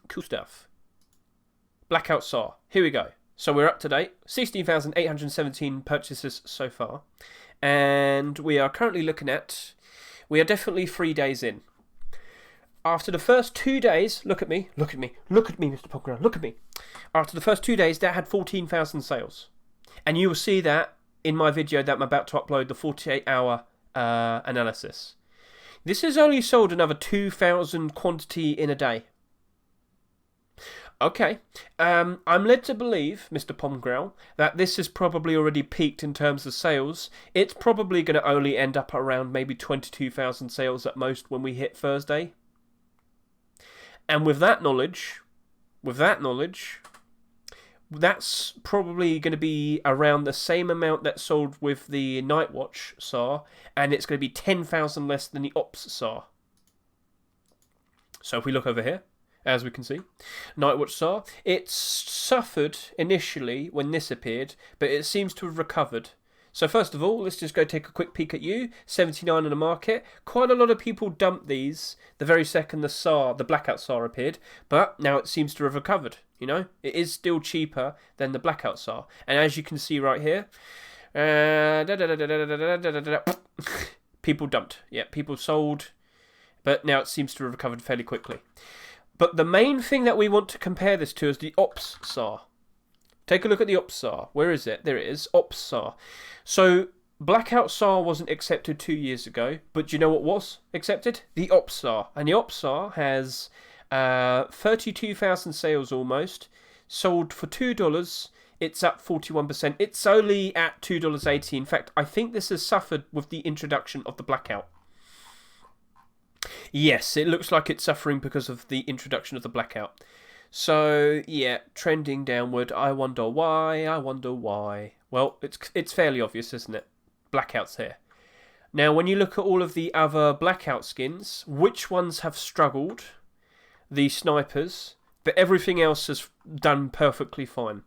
Cool stuff. Blackout SAR. Here we go. So we're up to date. 16,817 purchases so far. And we are currently looking at... We are definitely 3 days in. After the first 2 days... Look at me, Mr. Pogrom, look at me. After the first 2 days, that had 14,000 sales. And you will see that in my video that I'm about to upload, the 48-hour analysis. This has only sold another 2,000 quantity in a day. Okay, I'm led to believe, Mr. Pomgrel, that this has probably already peaked in terms of sales. It's probably going to only end up around maybe 22,000 sales at most when we hit Thursday. And with that knowledge, that's probably going to be around the same amount that sold with the Nightwatch SAR, and it's going to be 10,000 less than the Ops SAR. So if we look over here, as we can see, Nightwatch SAR, it suffered initially when this appeared, but it seems to have recovered. So first of all, let's just go take a quick peek at you. 79 in the market. Quite a lot of people dumped these the very second the SAR, the Blackout SAR appeared, but now it seems to have recovered. You know, it is still cheaper than the Blackout SAR. And as you can see right here, people dumped. Yeah, people sold, but now it seems to have recovered fairly quickly. But the main thing that we want to compare this to is the Ops SAR. Take a look at the Ops SAR. Where is it? There it is. Ops SAR. So, Blackout SAR wasn't accepted 2 years ago, but do you know what was accepted? The Ops SAR. And the Ops SAR has 32,000 sales almost. Sold for $2. It's up 41%. It's only at $2.80. In fact, I think this has suffered with the introduction of the Blackout. Yes, it looks like it's suffering because of the introduction of the Blackout. So, yeah, trending downward. I wonder why. Well, it's fairly obvious, isn't it? Blackout's here. Now, when you look at all of the other Blackout skins, which ones have struggled? The snipers, but everything else has done perfectly fine.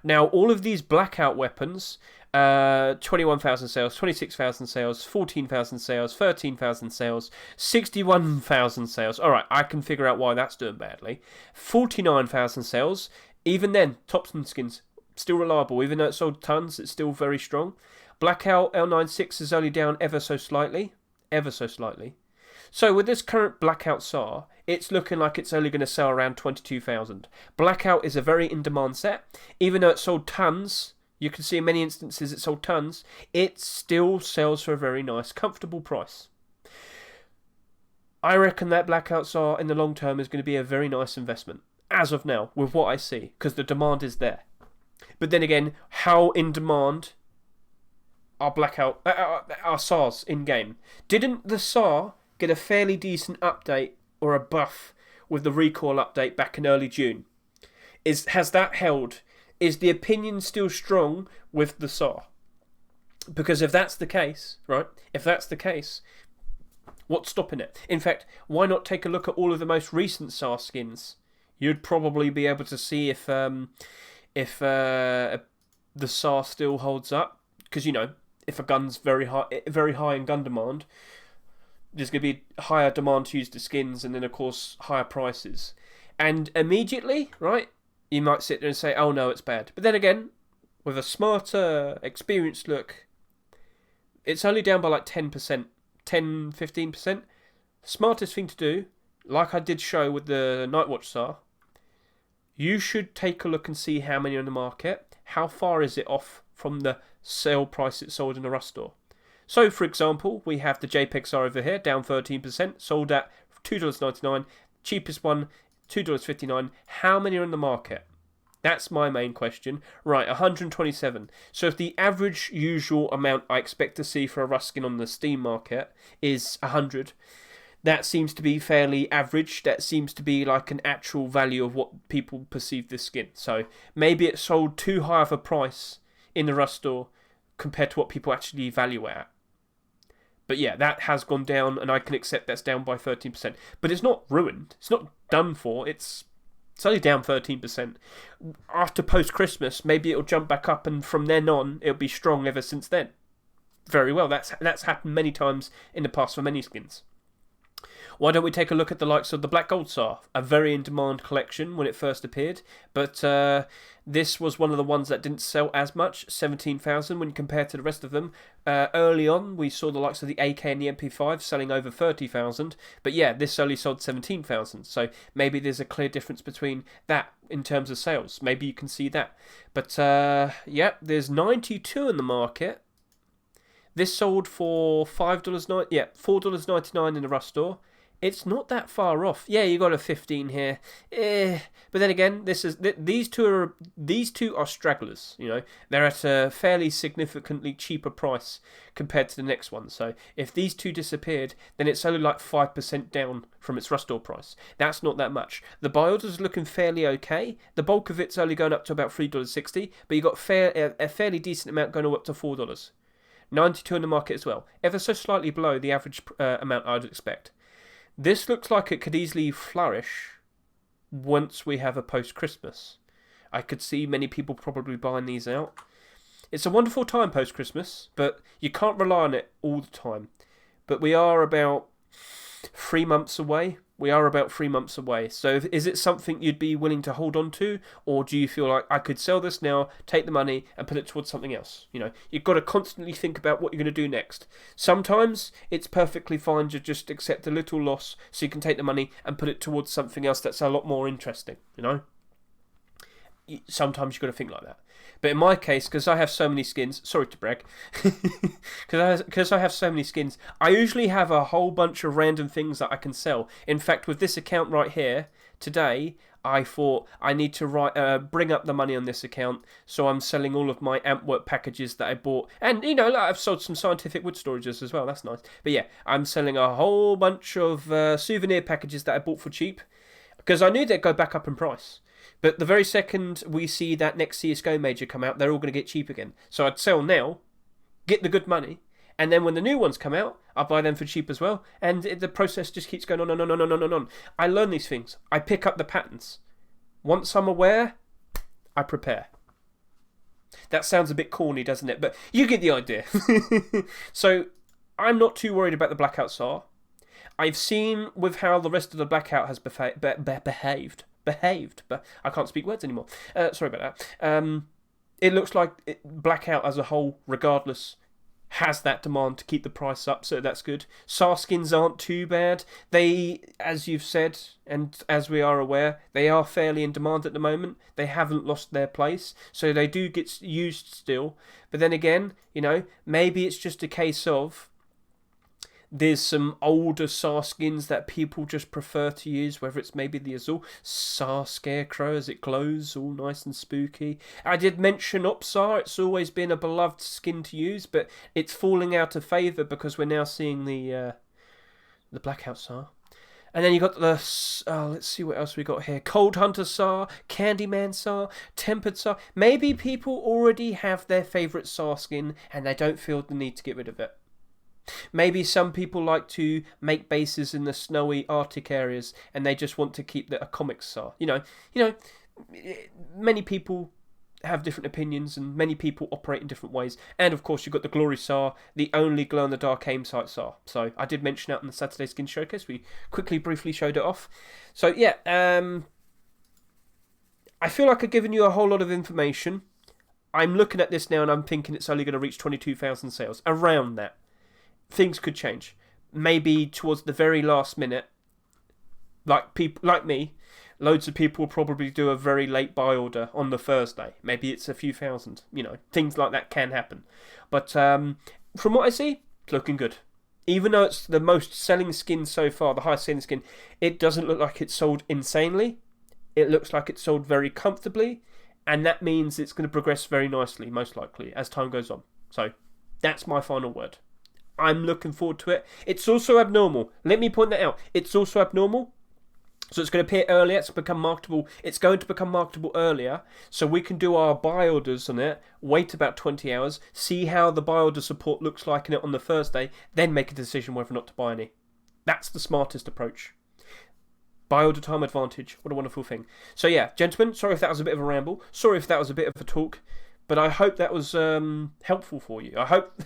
Now, all of these Blackout weapons, 21,000 sales, 26,000 sales, 14,000 sales, 13,000 sales, 61,000 sales. Alright, I can figure out why that's doing badly. 49,000 sales. Even then, Topson skins, still reliable. Even though it sold tons, it's still very strong. Blackout L96 is only down ever so slightly. So with this current Blackout SAR, it's looking like it's only going to sell around 22,000. Blackout is a very in-demand set. Even though it sold tons, you can see in many instances it sold tons, it still sells for a very nice, comfortable price. I reckon that Blackout SAR in the long term is going to be a very nice investment, as of now, with what I see, because the demand is there. But then again, how in demand are Blackout, our SARs in-game? Didn't the SAR get a fairly decent update or a buff with the recall update back in early June? Has that held? Is the opinion still strong with the SAR? Because if that's the case, right? If that's the case, what's stopping it? In fact, why not take a look at all of the most recent SAR skins? You'd probably be able to see if the SAR still holds up. Because, you know, if a gun's very high in gun demand, there's going to be higher demand to use the skins, and then of course higher prices. And immediately, right, you might sit there and say, oh no, it's bad. But then again, with a smarter, experienced look, it's only down by like 10%, 10, 15%. Smartest thing to do, like I did show with the Nightwatch SAR, you should take a look and see how many are in the market. How far is it off from the sale price it sold in the Rust store? So, for example, we have the JPEG SAR over here, down 13%, sold at $2.99. Cheapest one, $2.59. How many are in the market? That's my main question. Right, 127. So if the average usual amount I expect to see for a Rust skin on the Steam market is 100, that seems to be fairly average. That seems to be like an actual value of what people perceive this skin. So maybe it sold too high of a price in the Rust store compared to what people actually value it at. But yeah, that has gone down, and I can accept that's down by 13%. But it's not ruined. It's not done for. It's only down 13%. After post-Christmas, maybe it'll jump back up, and from then on, it'll be strong ever since then. Very well. That's happened many times in the past for many skins. Why don't we take a look at the likes of the Black Gold SAR, a very in-demand collection when it first appeared, but this was one of the ones that didn't sell as much, 17,000 when compared to the rest of them. Early on, we saw the likes of the AK and the MP5 selling over 30,000, but yeah, this only sold 17,000, so maybe there's a clear difference between that in terms of sales. Maybe you can see that. But yeah, there's 92 in the market. This sold for $4.99 in the Rush store. It's not that far off. Yeah, you got a 15 here. But then again, these two are stragglers. You know, they're at a fairly significantly cheaper price compared to the next one. So if these two disappeared, then it's only like 5% down from its Rush store price. That's not that much. The buy order's looking fairly okay. The bulk of it's only going up to about $3.60, but you got a fairly decent amount going up to $4. 92 in the market as well, ever so slightly below the average amount I'd expect. This looks like it could easily flourish once we have a post-Christmas. I could see many people probably buying these out. It's a wonderful time post-Christmas, but you can't rely on it all the time. But we are about 3 months away. So is it something you'd be willing to hold on to? Or do you feel like, I could sell this now, take the money, and put it towards something else? You know, you've got to constantly think about what you're going to do next. Sometimes it's perfectly fine to just accept a little loss so you can take the money and put it towards something else that's a lot more interesting, you know? Sometimes you've got to think like that. But in my case, because I have so many skins, sorry to brag, because I have so many skins, I usually have a whole bunch of random things that I can sell. In fact, with this account right here, today, I thought I need to bring up the money on this account, so I'm selling all of my Antwerp packages that I bought. And, you know, I've sold some scientific wood storages as well, that's nice. But yeah, I'm selling a whole bunch of souvenir packages that I bought for cheap, because I knew they'd go back up in price. But the very second we see that next CSGO major come out, they're all going to get cheap again. So I'd sell now, get the good money, and then when the new ones come out, I'll buy them for cheap as well. And the process just keeps going on. I learn these things. I pick up the patterns. Once I'm aware, I prepare. That sounds a bit corny, doesn't it? But you get the idea. So I'm not too worried about the Blackout SAR. I've seen with how the rest of the Blackout has behaved, but I can't speak words anymore. Sorry about that. It looks like Blackout as a whole, regardless, has that demand to keep the price up, so that's good. SAR skins aren't too bad. They, as you've said, and as we are aware, they are fairly in demand at the moment. They haven't lost their place, so they do get used still. But then again, you know, maybe it's just a case of there's some older SAR skins that people just prefer to use, whether it's maybe the Azul SAR Scarecrow as it glows, all nice and spooky. I did mention SAR, it's always been a beloved skin to use, but it's falling out of favour because we're now seeing the Blackout SAR. And then you got the, let's see what else we got here. Cold Hunter SAR, Candyman SAR, Tempered SAR. Maybe people already have their favourite SAR skin and they don't feel the need to get rid of it. Maybe some people like to make bases in the snowy Arctic areas and they just want to keep a comic SAR. You know, many people have different opinions and many people operate in different ways. And of course you've got the Glory SAR, the only glow-in-the-dark aim sight SAR. So I did mention that in the Saturday Skin Showcase. We briefly showed it off. So yeah, I feel like I've given you a whole lot of information. I'm looking at this now and I'm thinking it's only going to reach 22,000 sales. Around that. Things could change. Maybe towards the very last minute, like people like me, loads of people will probably do a very late buy order on the Thursday. Maybe it's a few thousand. You know, things like that can happen. But from what I see, it's looking good. Even though it's the most selling skin so far, the highest selling skin, it doesn't look like it's sold insanely. It looks like it's sold very comfortably, and that means it's going to progress very nicely, most likely, as time goes on. So that's my final word. I'm looking forward to it. It's also abnormal. Let me point that out. It's also abnormal. So it's going to appear earlier. It's become marketable. It's going to become marketable earlier. So we can do our buy orders on it. Wait about 20 hours. See how the buy order support looks like in it on the Thursday. Then make a decision whether or not to buy any. That's the smartest approach. Buy order time advantage. What a wonderful thing. So yeah, gentlemen, sorry if that was a bit of a ramble. Sorry if that was a bit of a talk. But I hope that was helpful for you. I hope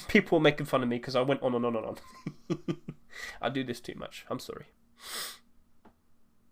people were making fun of me because I went on and on and on. I do this too much. I'm sorry.